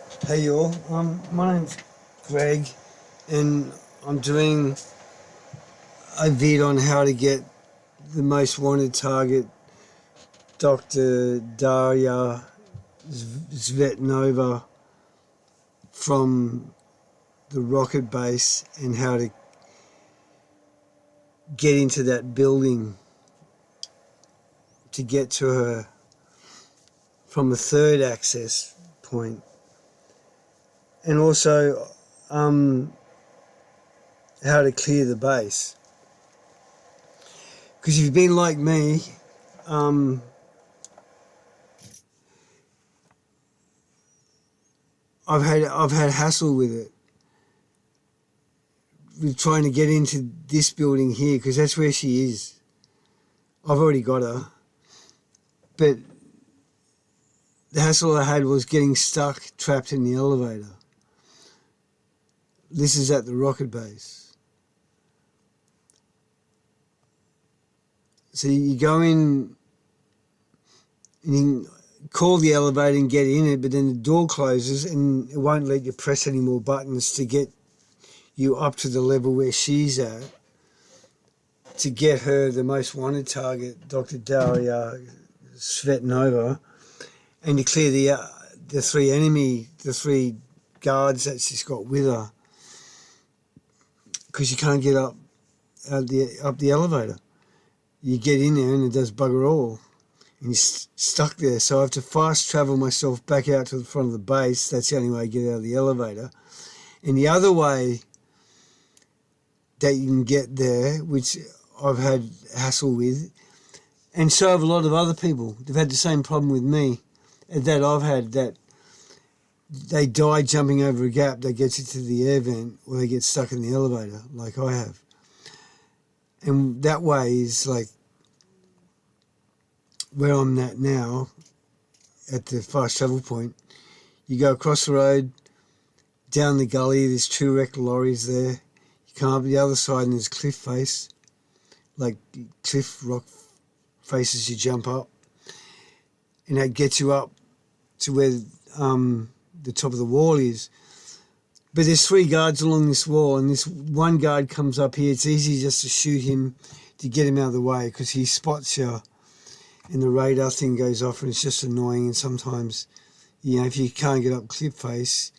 Hey y'all, my name's Greg, and I'm doing a vid on how to get the most wanted target, Dr. Darya Kuznetsova, from the rocket base, and how to get into that building to get to her from the third access point, and also how to clear the base. Because if you've been like me, I've had hassle with it, with trying to get into this building here, because that's where she is. I've already got her, but the hassle I had was getting stuck, trapped in the elevator. This is at the rocket base. So you go in and you call the elevator and get in it, but then the door closes and it won't let you press any more buttons to get you up to the level where she's at, to get her the most wanted target, Dr. Darya Kuznetsova, and to clear the three guards that she's got with her, because you can't get up the elevator. You get in there and it does bugger all, and you're stuck there. So I have to fast travel myself back out to the front of the base. That's the only way I get out of the elevator. And the other way that you can get there, which I've had hassle with, and so have a lot of other people. They've had the same problem with me that I've had, that they die jumping over a gap that gets you to the air vent, or they get stuck in the elevator like I have. And that way is like where I'm at now, at the fast travel point. You go across the road, down the gully, there's two wrecked lorries there. You come up the other side and there's cliff face, like cliff rock faces you jump up. And that gets you up to where the top of the wall is. But there's three guards along this wall, and this one guard comes up here. It's easy just to shoot him to get him out of the way, because he spots you and the radar thing goes off, and it's just annoying. And sometimes, if you can't get up cliff face,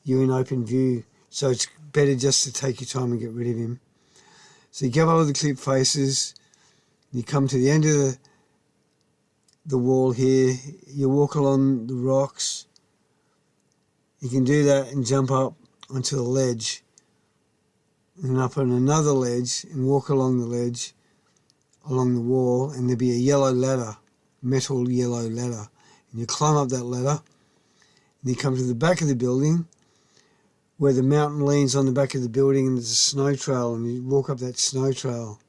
you're in open view. So it's better just to take your time and get rid of him. So you go over the cliff faces, you come to the end of the wall here, you walk along the rocks. You can do that and jump up onto the ledge, and up on another ledge, and walk along the ledge, along the wall, and there'll be a yellow ladder, metal yellow ladder. And you climb up that ladder, and you come to the back of the building, where the mountain leans on the back of the building, and there's a snow trail, and you walk up that snow trail.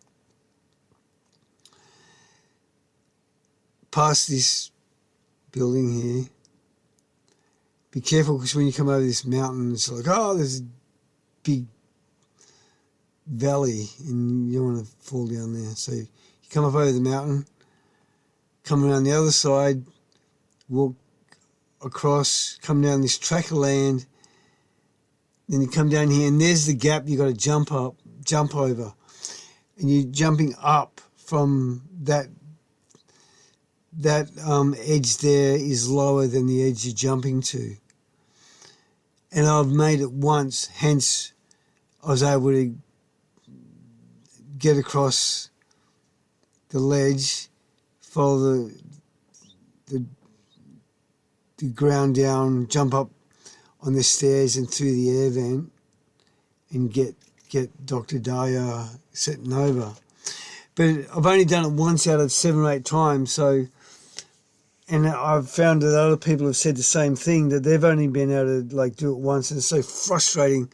Past this building here. Be careful, because when you come over this mountain, it's like, there's a big valley, and you don't want to fall down there. So you come up over the mountain, come around the other side, walk across, come down this tract of land, then you come down here, and there's the gap you got to jump over. And you're jumping up from that edge there is lower than the edge you're jumping to. And I've made it once, hence I was able to get across the ledge, follow the ground down, jump up on the stairs and through the air vent, and get Dr. Darya Kuznetsova. But I've only done it once out of 7 or 8 times, so... And I've found that other people have said the same thing, that they've only been able to do it once, and it's so frustrating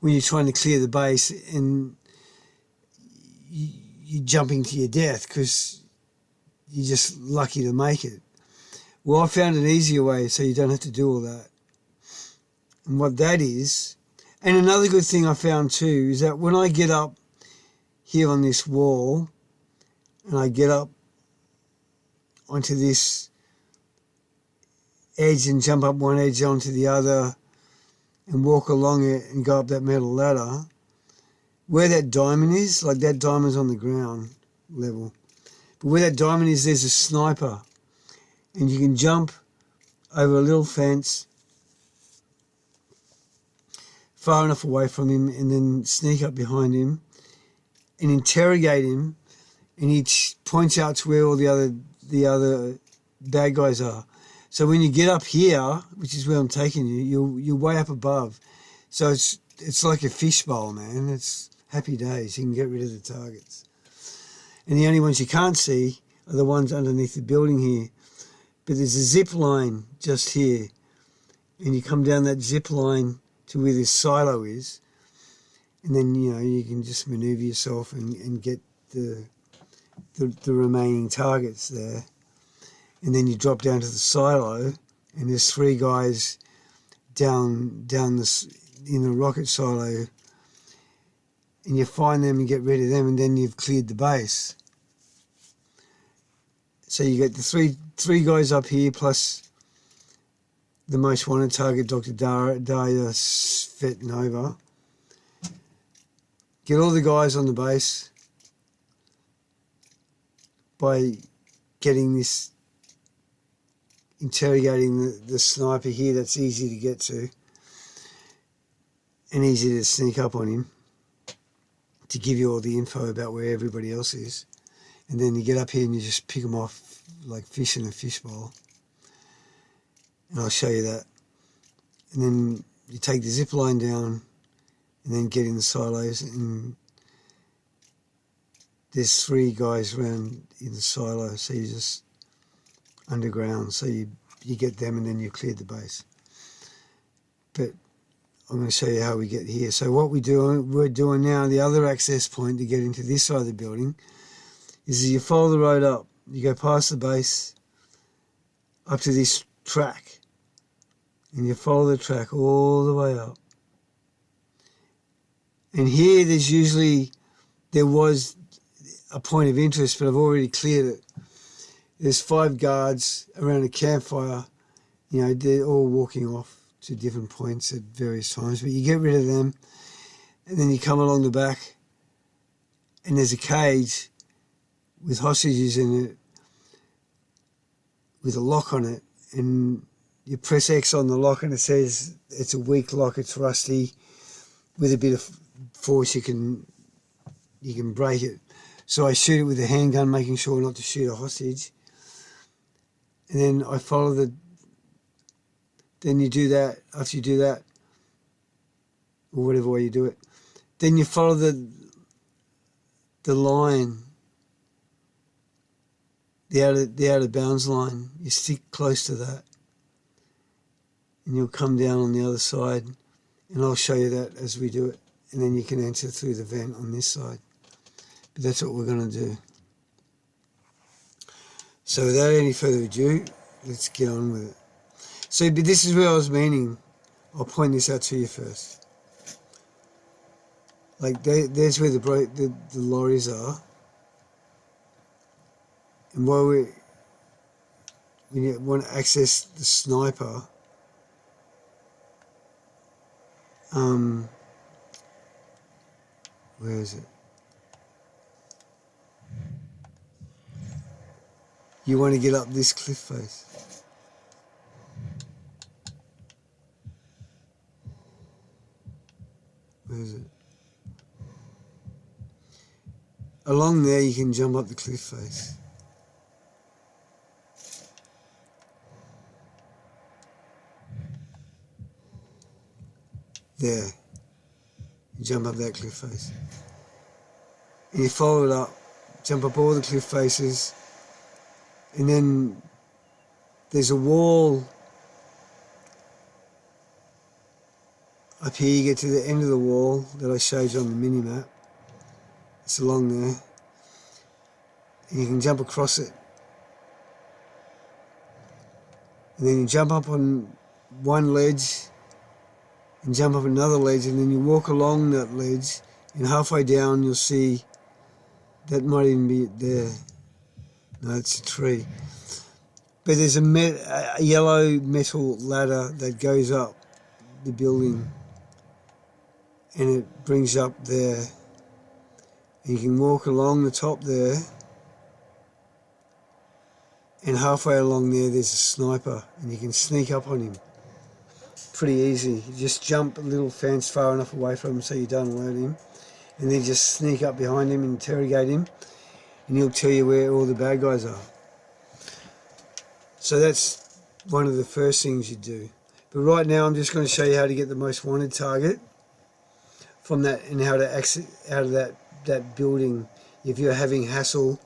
when you're trying to clear the base and you're jumping to your death because you're just lucky to make it. Well, I found an easier way so you don't have to do all that. And what that is, and another good thing I found too, is that when I get up here on this wall and I get up onto this edge and jump up one edge onto the other and walk along it and go up that metal ladder. Where that diamond is, like that diamond's on the ground level. But where that diamond is, there's a sniper. And you can jump over a little fence far enough away from him and then sneak up behind him and interrogate him, and he points out to where all the other bad guys are. So when you get up here, which is where I'm taking you, you're way up above. So it's like a fishbowl, man. It's happy days. You can get rid of the targets. And the only ones you can't see are the ones underneath the building here. But there's a zip line just here. And you come down that zip line to where this silo is. And then, you can just maneuver yourself and get the remaining targets there. And then you drop down to the silo, and there's 3 guys down this in the rocket silo, and you find them and get rid of them, and then you've cleared the base. So you get the three guys up here plus the most wanted target, Dr. Darya Kuznetsova. Get all the guys on the base by interrogating the sniper here. That's easy to get to and easy to sneak up on him to give you all the info about where everybody else is. And then you get up here and you just pick them off like fish in a fishbowl. And I'll show you that. And then you take the zip line down and then get in the silos, and there's 3 guys around in the silo, so you just underground, so you get them and then you clear the base. But I'm going to show you how we get here. So what we're doing now, the other access point to get into this side of the building is you follow the road up. You go past the base up to this track, and you follow the track all the way up. And here there was a point of interest, but I've already cleared it. There's 5 guards around a campfire. They're all walking off to different points at various times, but you get rid of them, and then you come along the back, and there's a cage with hostages in it, with a lock on it, and you press X on the lock, and it says it's a weak lock, it's rusty. With a bit of force, you can break it. So I shoot it with a handgun, making sure not to shoot a hostage. And then I follow then you do that. After you do that, or whatever way you do it, then you follow the line, the out of bounds line. You stick close to that, and you'll come down on the other side, and I'll show you that as we do it. And then you can enter through the vent on this side. But that's what we're going to do. So without any further ado, let's get on with it. So, but this is where I was meaning. I'll point this out to you first. Like there's where the lorries are. And while when you want to access the sniper, where is it? You want to get up this cliff face. Where is it? Along there you can jump up the cliff face. There. You jump up that cliff face. And you follow it up, jump up all the cliff faces, and then there's a wall up here. You get to the end of the wall that I showed you on the mini-map. It's along there. And you can jump across it. And then you jump up on one ledge and jump up another ledge, and then you walk along that ledge, and halfway down you'll see that might even be there. No, it's a tree. But there's a yellow metal ladder that goes up the building, and it brings up there. And you can walk along the top there, and halfway along there's a sniper, and you can sneak up on him. Pretty easy. You just jump a little fence far enough away from him so you don't alert him, and then just sneak up behind him and interrogate him, and he'll tell you where all the bad guys are. So that's one of the first things you do. But right now I'm just going to show you how to get the most wanted target from that, and how to exit out of that building if you're having hassle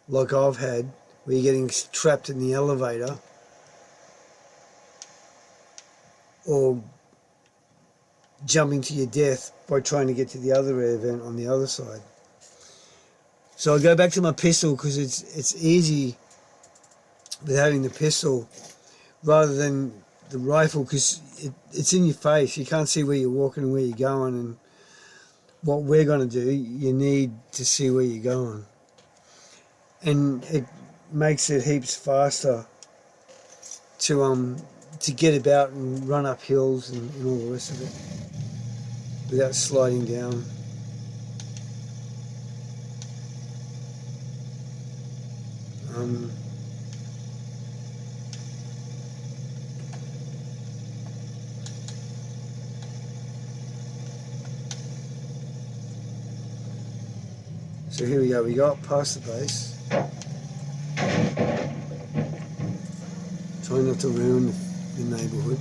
like I've had, where you're getting trapped in the elevator or jumping to your death by trying to get to the other air vent on the other side. So I'll go back to my pistol because it's easy with having the pistol rather than the rifle, because it's in your face. You can't see where you're walking and where you're going, and what we're going to do, you need to see where you're going. And it makes it heaps faster to get about and run up hills and all the rest of it without sliding down. So here we go, we got past the base. Trying not to ruin the neighbourhood.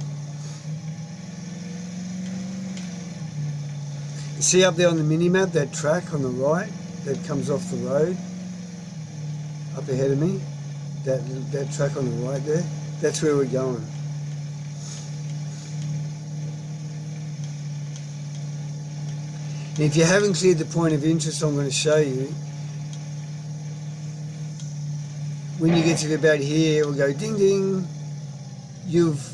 You see up there on the mini-map, that track on the right that comes off the road up ahead of me? That track on the right there? That's where we're going. And if you haven't cleared the point of interest I'm going to show you, when you get to about here, it will go ding ding, you've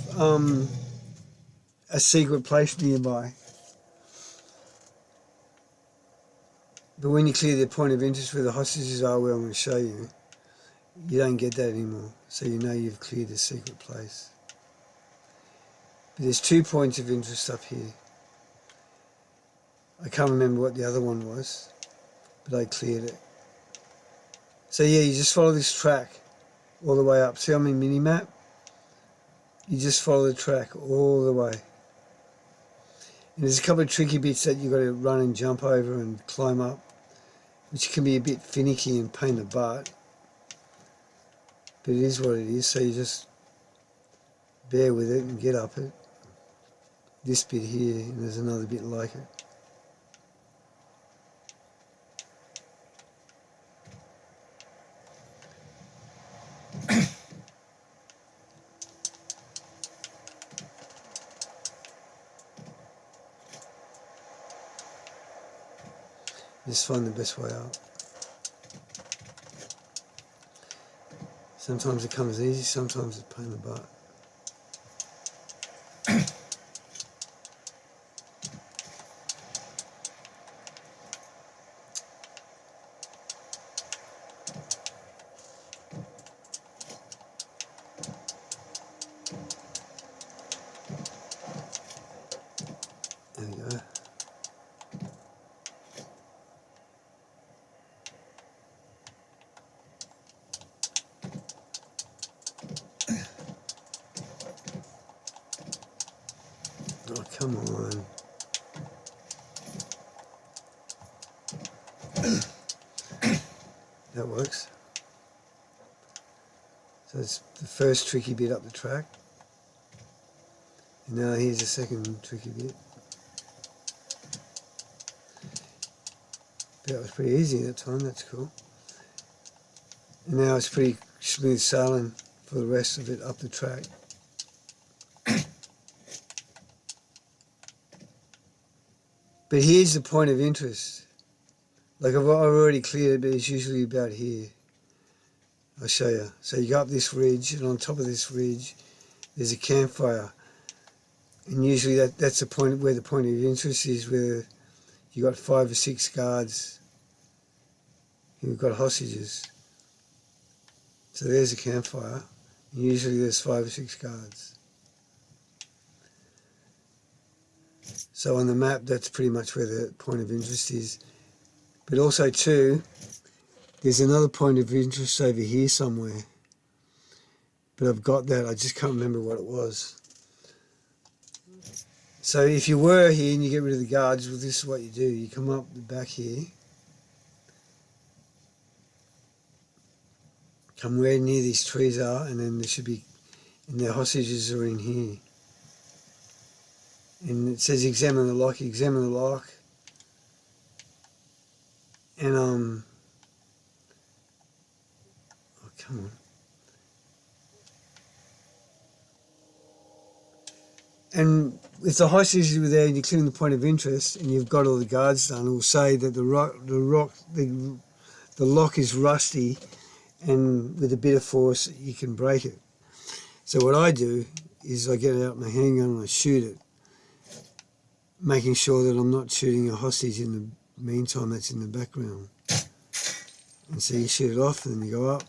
a secret place nearby. But when you clear the point of interest where the hostages are, where I'm going to show you, you don't get that anymore. So you know you've cleared the secret place. But there's 2 points of interest up here. I can't remember what the other one was, but I cleared it. So yeah, you just follow this track all the way up. See on my mini-map? You just follow the track all the way. And there's a couple of tricky bits that you've got to run and jump over and climb up, which can be a bit finicky and pain in the butt. But it is what it is, so you just bear with it and get up it. This bit here, and there's another bit like it. Just find the best way out. Sometimes it comes easy, sometimes it's a pain in the butt. There we go. Oh, come on. That works. So it's the first tricky bit up the track. And now here's the second tricky bit. But that was pretty easy that time, that's cool. And now it's pretty smooth sailing for the rest of it up the track. But here's the point of interest. Like I've already cleared it, but it's usually about here. I'll show you. So you go up this ridge, and on top of this ridge, there's a campfire. And usually that's the point where the point of interest is, where you got 5 or 6 guards who've got hostages. So there's a campfire. Usually there's 5 or 6 guards. So on the map, that's pretty much where the point of interest is. But also too, there's another point of interest over here somewhere. But I've got that, I just can't remember what it was. So if you were here and you get rid of the guards, well, this is what you do. You come up the back here, come where near these trees are, and then there should be, and the hostages are in here. And it says examine the lock, and oh, come on. And if the hostages were there and you're clearing the point of interest and you've got all the guards done, it will say that the lock is rusty, and with a bit of force you can break it. So what I do is I get out my handgun and I shoot it, making sure that I'm not shooting a hostage in the meantime that's in the background. And so you shoot it off and then you go up.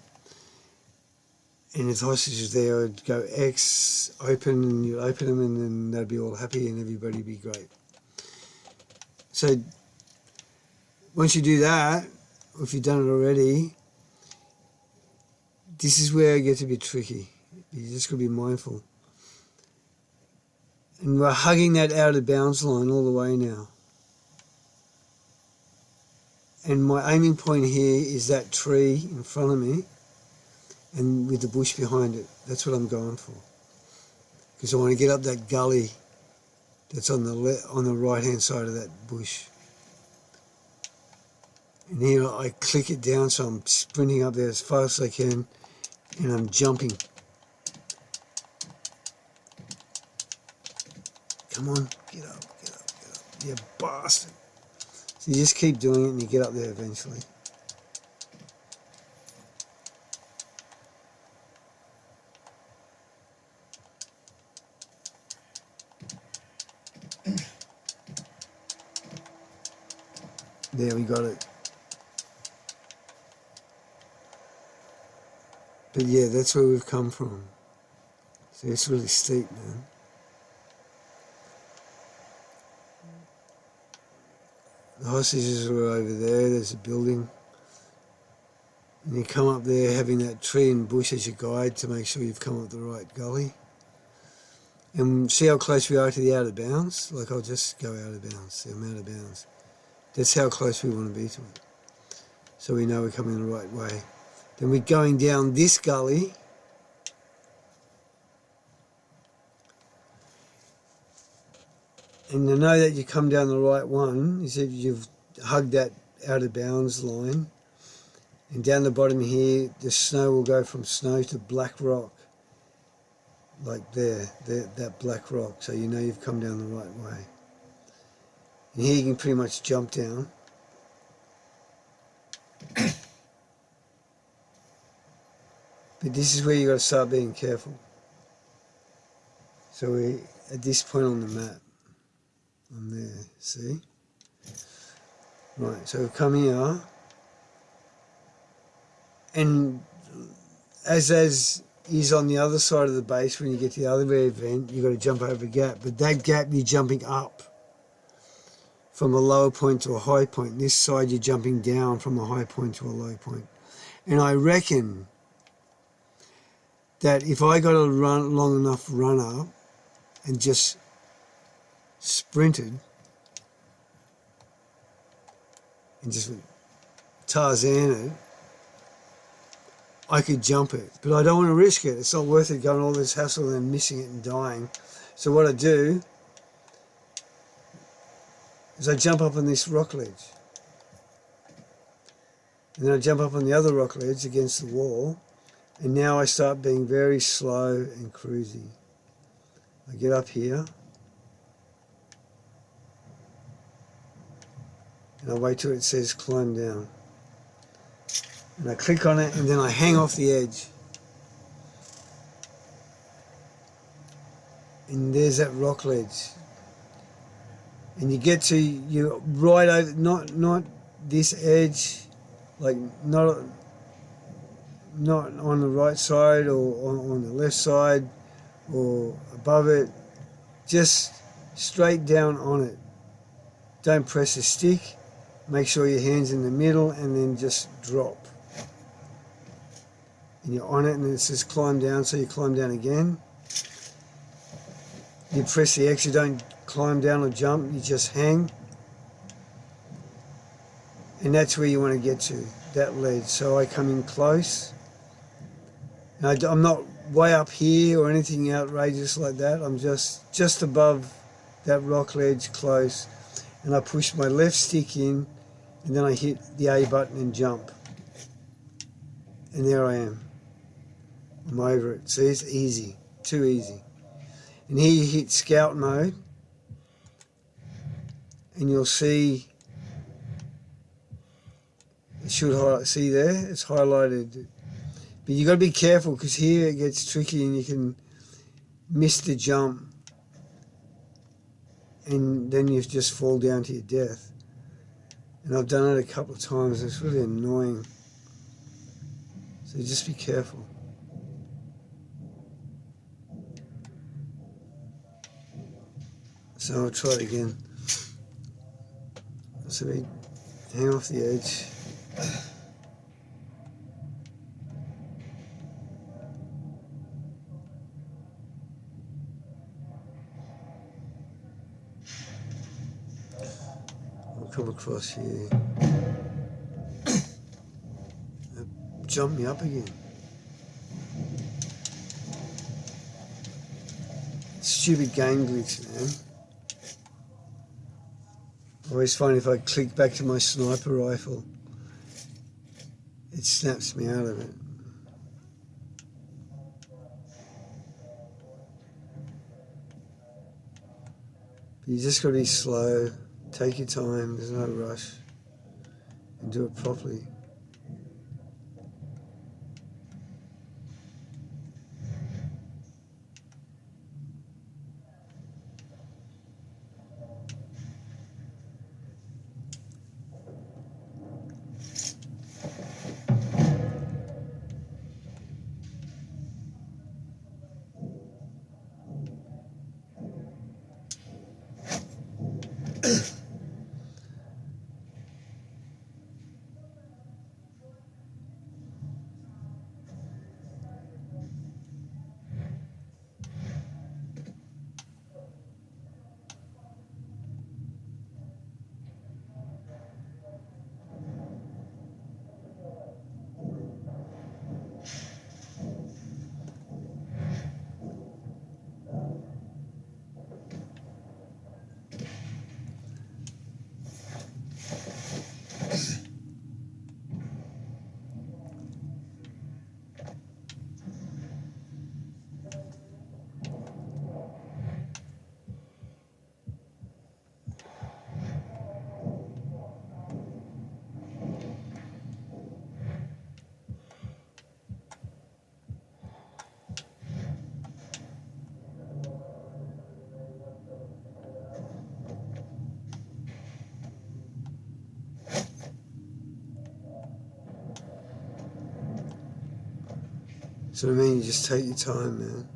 And if the hostage is there, I'd go X, open, and you open them, and then they'd be all happy and everybody'd be great. So once you do that, or if you've done it already, this is where it gets a bit tricky. You just got to be mindful. And we're hugging that out of bounds line all the way now. And my aiming point here is that tree in front of me, and with the bush behind it. That's what I'm going for. Because I want to get up that gully that's on the right-hand side of that bush. And here I click it down, so I'm sprinting up there as fast as I can, and I'm jumping. Come on, get up, you bastard. So you just keep doing it and you get up there eventually. There, we got it. But yeah, that's where we've come from. So it's really steep, man. The hostages are over there, there's a building. And you come up there having that tree and bush as your guide to make sure you've come up the right gully. And see how close we are to the out of bounds? Like, I'll just go out of bounds. See, I'm out of bounds. That's how close we want to be to it. So we know we're coming the right way. Then we're going down this gully. And to know that you come down the right one is if you've hugged that out of bounds line. And down the bottom here, the snow will go from snow to black rock. Like there, that black rock. So you know you've come down the right way. And here you can pretty much jump down. But this is where you got to start being careful. So we're at this point on the map. I'm there, see? Right, so we come here. And as is on the other side of the base, when you get to the other event, you've got to jump over a gap. But that gap, you're jumping up from a lower point to a high point. This side, you're jumping down from a high point to a low point. And I reckon that if I got a long enough run up and just sprinted and just Tarzan it, I could jump it. But I don't want to risk it. It's not worth it going all this hassle and missing it and dying. So what I do is I jump up on this rock ledge. And then I jump up on the other rock ledge against the wall. And now I start being very slow and cruisy. I get up here. And I wait till it says climb down. And I click on it and then I hang off the edge. And there's that rock ledge. And you get to, you right over, not this edge, like not not on the right side or on the left side or above it, just straight down on it. Don't press the stick, make sure your hand's in the middle and then just drop. And you're on it and it says climb down, so you climb down again. You press the X, you don't climb down or jump, you just hang. And that's where you want to get to, that ledge. So I come in close. And I'm not way up here or anything outrageous like that. I'm just above that rock ledge close. And I push my left stick in and then I hit the A button and jump. And there I am. I'm over it. See, it's easy, too easy. And here you hit scout mode and you'll see, it should highlight, see there, it's highlighted. But you got to be careful because here it gets tricky and you can miss the jump and then you just fall down to your death. And I've done it a couple of times, it's really annoying. So just be careful. So I'll try it again. So we hang off the edge. I'll come across here. Jump me up again. Stupid game glitch, man. I always find if I click back to my sniper rifle, it snaps me out of it. But you just got to be slow, take your time, there's no rush, and do it properly. So I mean, you just take your time, man.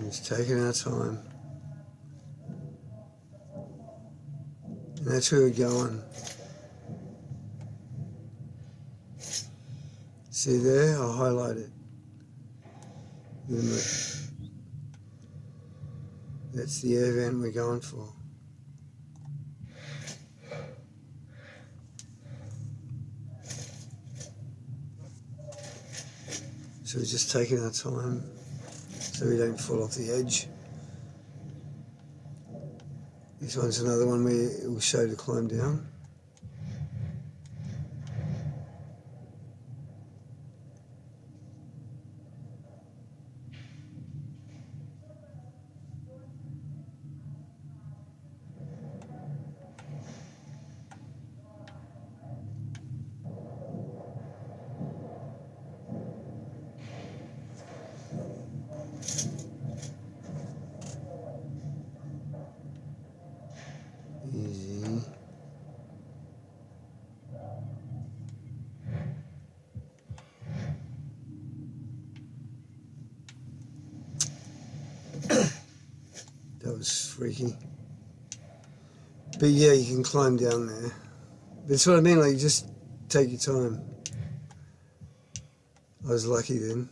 Just taking our time. And that's where we're going. See there? I'll highlight it. That's the air vent we're going for. So we're just taking our time so we don't fall off the edge. This one's another one where it will show to climb down. Easy. That was freaky. But yeah, you can climb down there. That's what I mean, like, just take your time. I was lucky then.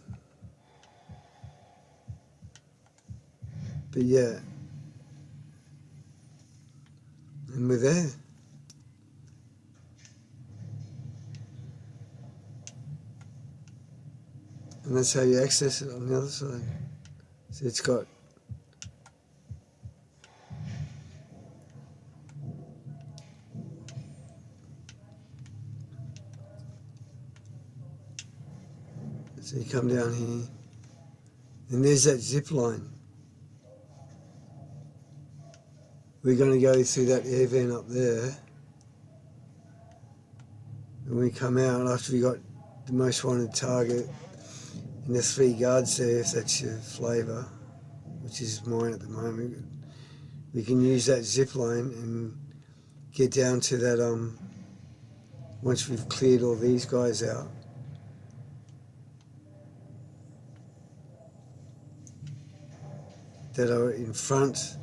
But yeah. And we're there. And that's how you access it on the other side. So it's got so you come down here and there's that zip line. We're going to go through that air vent up there. When we come out, after we got the most wanted target and the 3 guards there, if that's your flavour, which is mine at the moment, we can use that zip line and get down to that, once we've cleared all these guys out. That are in front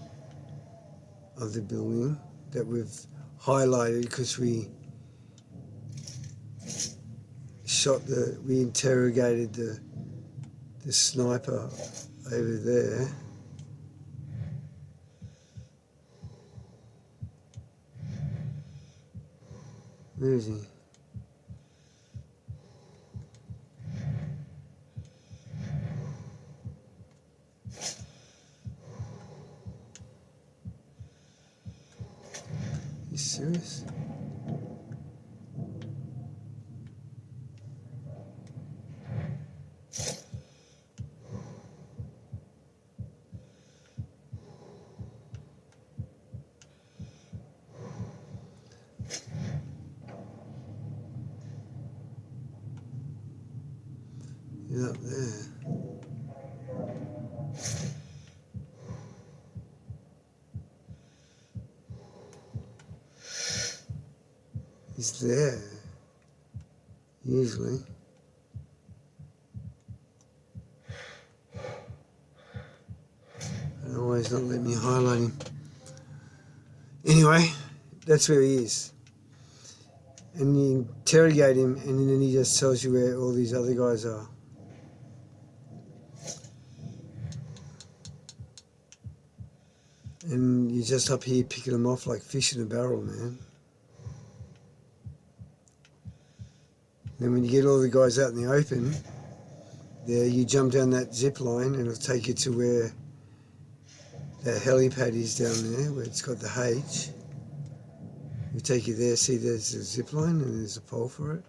of the building that we've highlighted because we interrogated the sniper over there. Where is he? You serious? He's up there. He's there, usually. And always not let me highlight him. Anyway, that's where he is. And you interrogate him and then he just tells you where all these other guys are. And you're just up here picking them off like fish in a barrel, man. Then when you get all the guys out in the open, there you jump down that zip line and it'll take you to where that helipad is down there, where it's got the H. It'll take you there, see there's a zip line and there's a pole for it.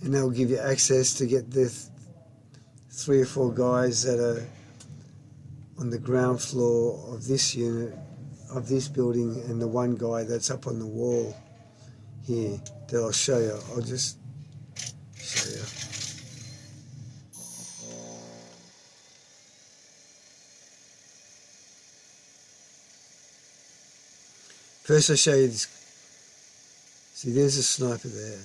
And that'll give you access to get the 3 or 4 guys that are on the ground floor of this unit, of this building, and the 1 guy that's up on the wall here that I'll show you. I'll just show you. First I'll show you this. See, there's a sniper there.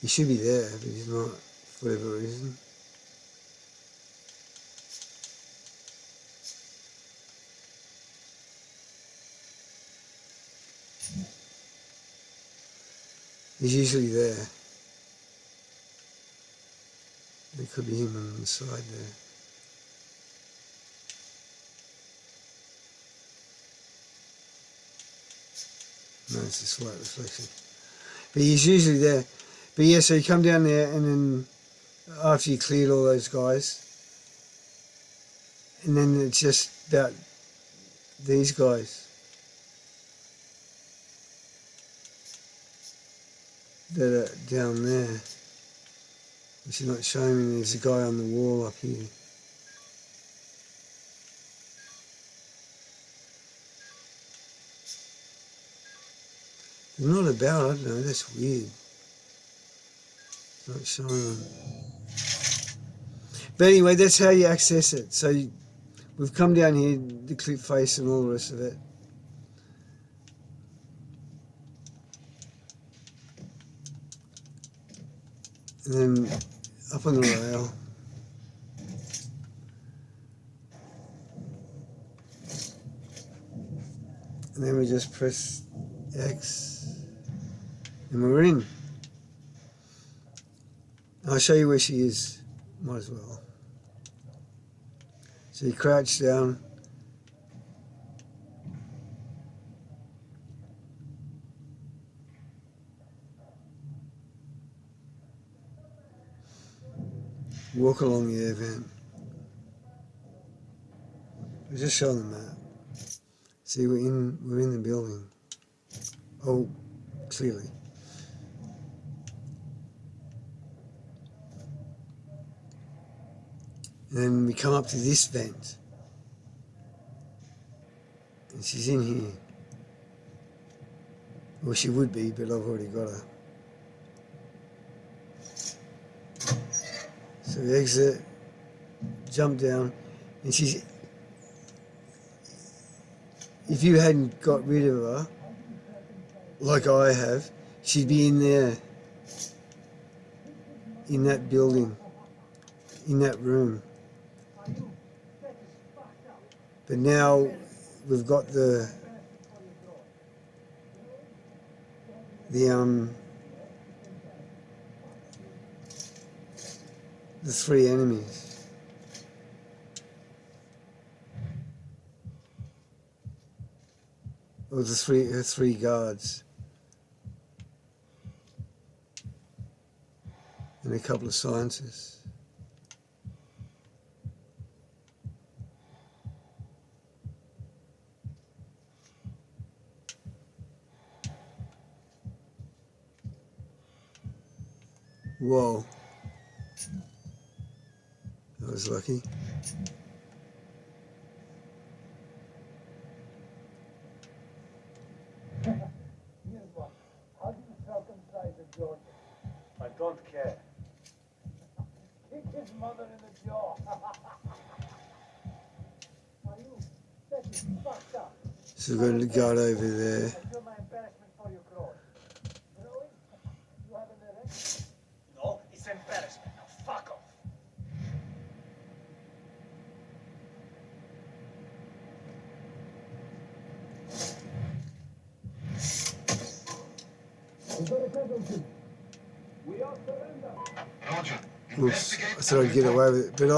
He should be there, but he's not, for whatever reason. He's usually there. It could be him on the side there. No, it's a slight reflection. But he's usually there. But yeah, so you come down there, and then after you cleared all those guys, and then it's just about these guys that are down there, which are not showing me. There's a guy on the wall up here. They're not about, I don't know, that's weird. It's not showing them. But anyway, that's how you access it. So we've come down here, the clip face and all the rest of it. And then up on the rail. And then we just press X. And we're in. I'll show you where she is. Might as well. So you crouch down. Walk along the air vent. We're just showing the map. See, we're in the building. Oh, clearly. And then we come up to this vent. And she's in here. Well, she would be, but I've already got her. So we exit, jump down, and she's... If you hadn't got rid of her, like I have, she'd be in there. In that building. In that room. But now we've got the three enemies. Or her three guards. And a couple of scientists. Whoa. That was lucky. How do you circumcise a Georgian? I don't care. Kick his mother in the jaw. Are you? That is fucked up. So we're going to guard over there. I feel my embarrassment for your cross. Really? You have an erection? No, it's embarrassment. Now fuck off. We are surrender. Roger. Oops, I thought I'd get away with it, but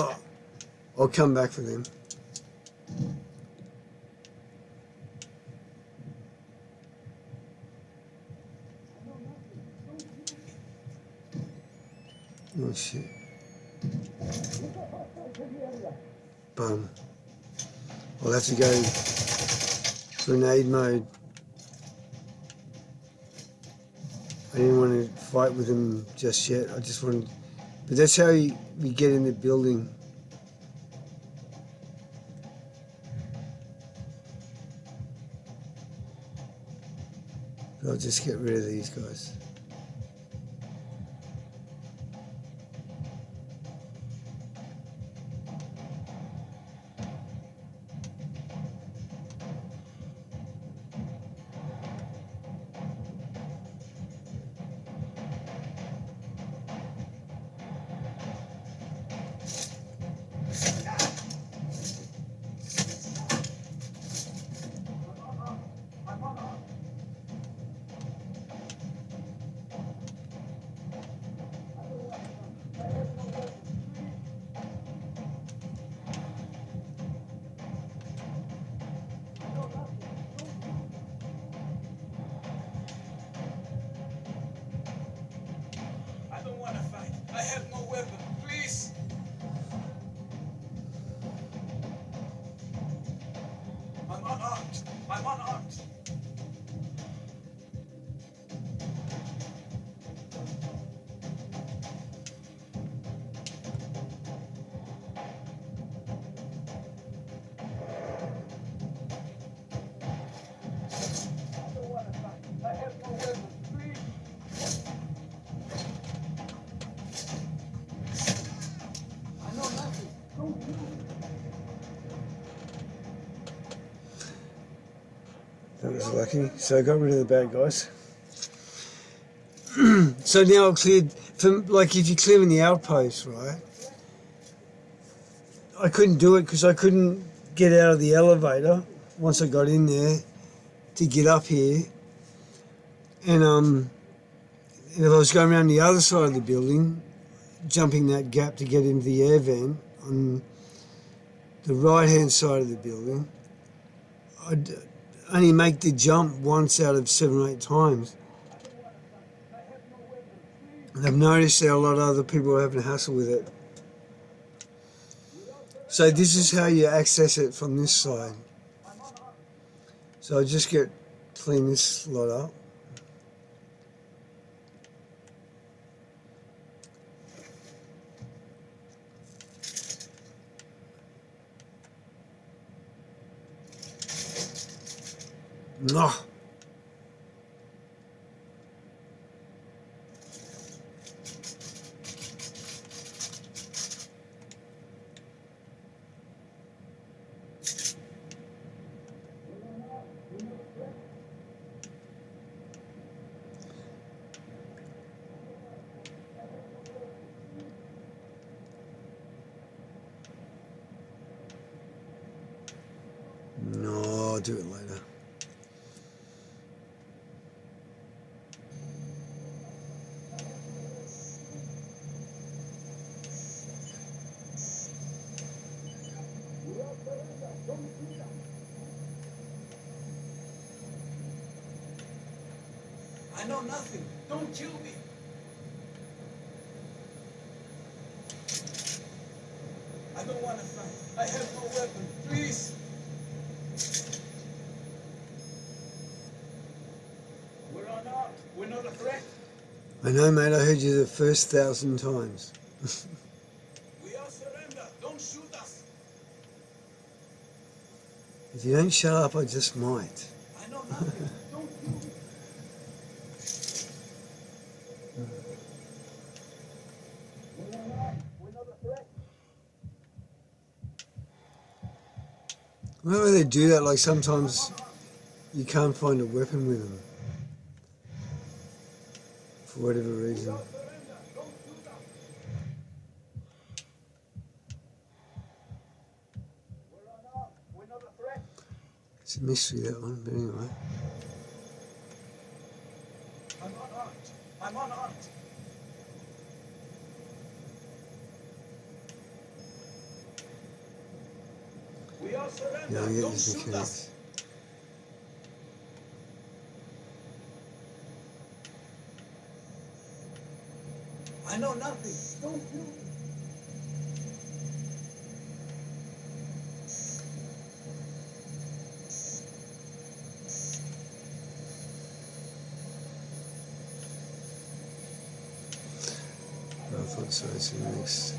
I'll come back for them. Oh shit. Bum. I'll have to go grenade mode. I didn't want to fight with them just yet. I just wanted... But that's how we get in the building. But I'll just get rid of these guys. I have no weapon. Please. I'm unarmed. I'm unarmed. I have no weapon. Please. I know nothing. Don't kill me. That was lucky. So I got rid of the bad guys. So now I've cleared, from, like if you're clearing the outpost, right? I couldn't do it because I couldn't get out of the elevator once I got in there to get up here. And if I was going around the other side of the building, jumping that gap to get into the air vent on the right-hand side of the building, I'd only make the jump once out of 7 or 8 times. And I've noticed that a lot of other people are having a hassle with it. So this is how you access it from this side. So I just clean this lot up. Oh. No, I'll do it later. I know nothing. Don't kill me. I don't want to fight. I have no weapon. Please. We're unarmed. We're not a threat. I know, mate, I heard you the first 1,000 times. We all surrender. Don't shoot us. If you don't shut up, I just might. I know nothing. Don't kill me. We're unarmed. We're not a threat. Why do they do that? Like sometimes you can't find a weapon with them. For whatever reason. It's a mystery, that one, but anyway. I'm unarmed. I'm unarmed. We all surrender. Yeah, I'll get Don't these shoot mechanics. us. I know nothing. Don't kill me. I thought so, it's the next.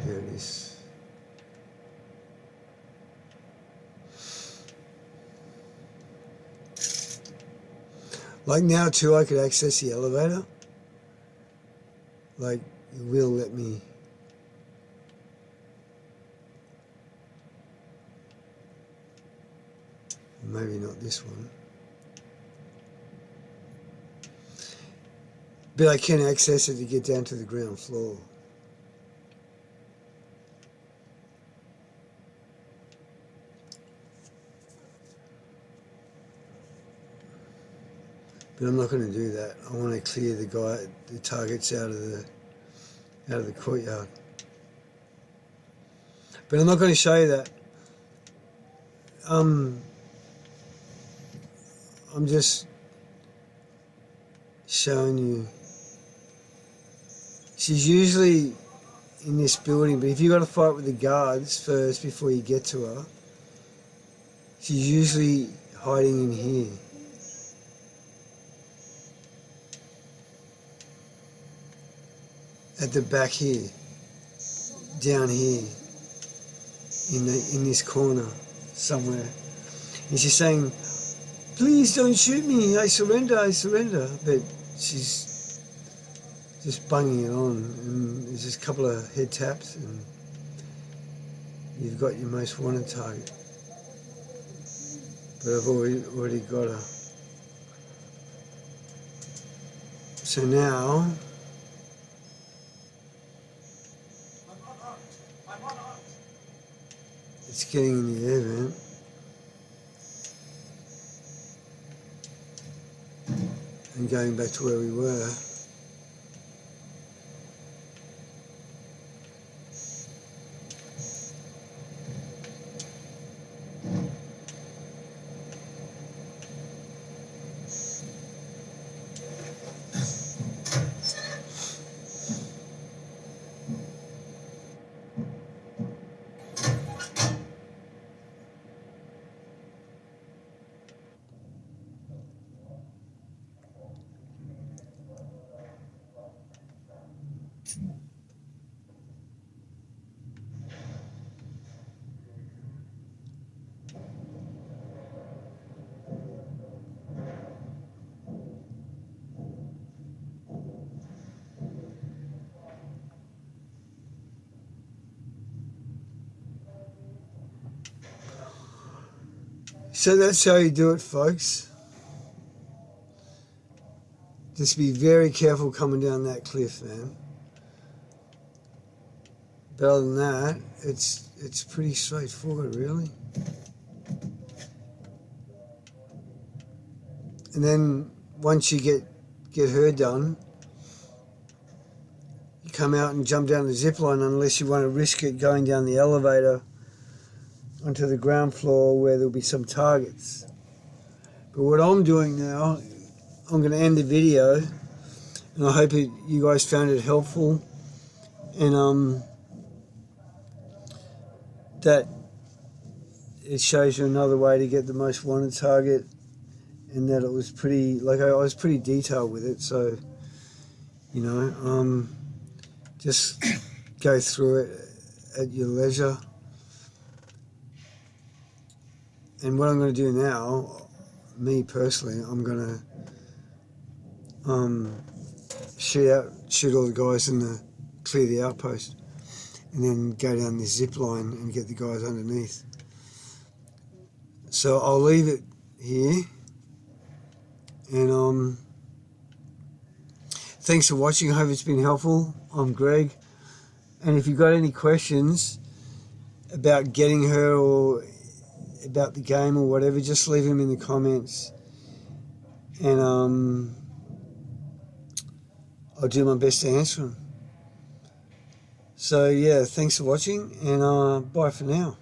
There it is. Like now too, I could access the elevator. like it will let me. Maybe not this one. But I can access it to get down to the ground floor. But I'm not going to do that. I want to clear the targets out of the courtyard. But I'm not going to show you that. I'm just showing you. She's usually in this building, but if you've got to fight with the guards first before you get to her, she's usually hiding in here. At the back here, down here, in this corner somewhere. And she's saying, please don't shoot me, I surrender, I surrender. But she's just bunging it on, and there's just a couple of head taps and you've got your most wanted target. But I've already got her. So now it's getting in the air vent. And going back to where we were. So that's how you do it, folks. Just be very careful coming down that cliff, man. But other than that, it's pretty straightforward, really. And then once you get her done, you come out and jump down the zip line, unless you want to risk it going down the elevator onto the ground floor where there'll be some targets. But what I'm doing now, I'm going to end the video, and I hope you guys found it helpful, and that it shows you another way to get the most wanted target, and that it was pretty, like I was pretty detailed with it, so, you know, just go through it at your leisure. And what I'm going to do now, me personally, I'm going to shoot all the guys and clear the outpost, and then go down this zip line and get the guys underneath. So I'll leave it here, and thanks for watching. I hope it's been helpful. I'm Greg, and if you've got any questions about getting her or about the game or whatever, just leave them in the comments, and I'll do my best to answer them. So yeah, thanks for watching, and bye for now.